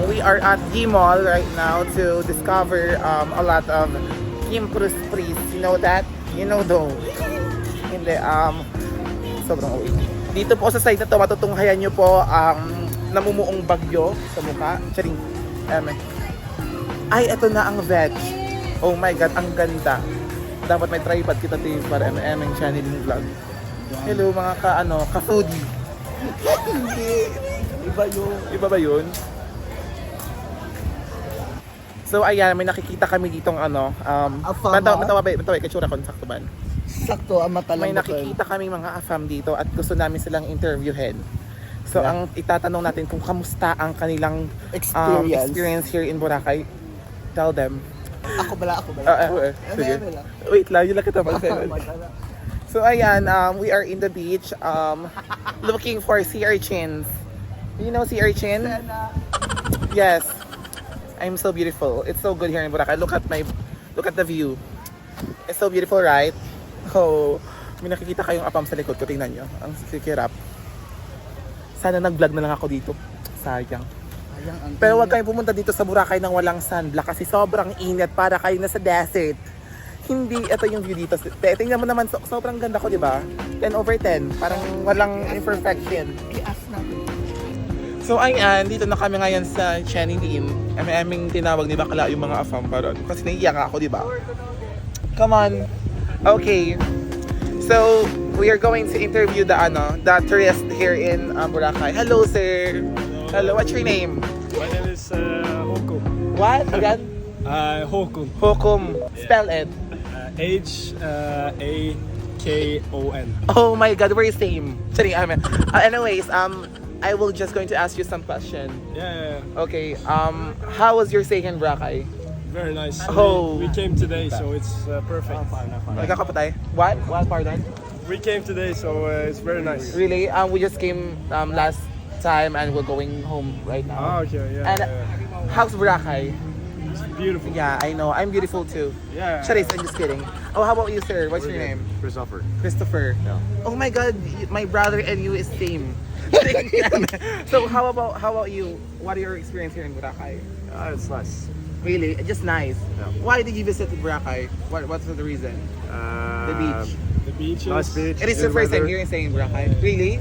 We are at the mall right now to discover a lot of Kim Cruz trees. You know that? You know though. Hindi, sobrang uwi. Dito po sa side na to, matutunghayan nyo po ang namumuong bagyo sa mukha. Charing. Ay, eto na ang veg. Oh my God, ang ganda. Dapat may tripod kita din para ang channeling vlog. Hello mga ka-foodie. Hindi. Iba yun. Iba ba yun? So ayan, may nakikita kami ditong matawa kitsura ko, sakto ba? Sakto, ang mata lang. May nakikita kami mga afam dito at gusto namin silang interviewin. So ang itatanong natin kung kamusta ang kanilang experience here in Boracay. Tell them. Ako bala. Sige. Wait lang, yun lang kita pag So ayan, we are in the beach looking for sea urchins. You know sea urchin? Yes. I'm so beautiful. It's so good here in Boracay. Look at the view. It's so beautiful, right? Oh, may nakikita kayong apam sa likod ko. Tingnan nyo. Ang sikirap. Sana nag-vlog na lang ako dito. Sayang. Pero wag kayong pumunta dito sa Boracay nang walang sunblock kasi sobrang init para kayo nasa desert. Hindi, ito yung view dito. Tingnan mo naman, sobrang ganda ko, di ba? 10/10. Parang walang imperfection. I-ask natin. So ayan, dito na kami ngayon sa Chanilin. Aming tinawag ni Bakla yung mga afam para kasi naiiyak ako, di ba? Come on. Okay. So, we are going to interview the tourist here in Boracay. Hello, sir. Hello, what's your name? My name is Hokum. What? Again? Hokum. Hokum. Spell it. H-A-K-O-N. Oh my God, we're same. Sorry, anyways, I will just going to ask you some question. Yeah. Okay, how was your stay in Boracay? Very nice. Oh. We came today, so it's perfect. Nagkakapatay? What? What, pardon? We came today, so it's very nice. Really? We just came last time and we're going home right now. Oh, okay, yeah. And how's Boracay? It's beautiful. Yeah, I know. I'm beautiful too. Yeah. Charis, I'm just kidding. Oh, how about you, sir? What's your name? Christopher. Christopher. Yeah. Oh my God, my brother and you is same. So how about you? What are your experience here in Boracay? It's nice. Really, just nice. Yeah. Why did you visit Boracay? What's the reason? The beach. The beaches. Nice beach. It is your good first time weather. here in Boracay. Really?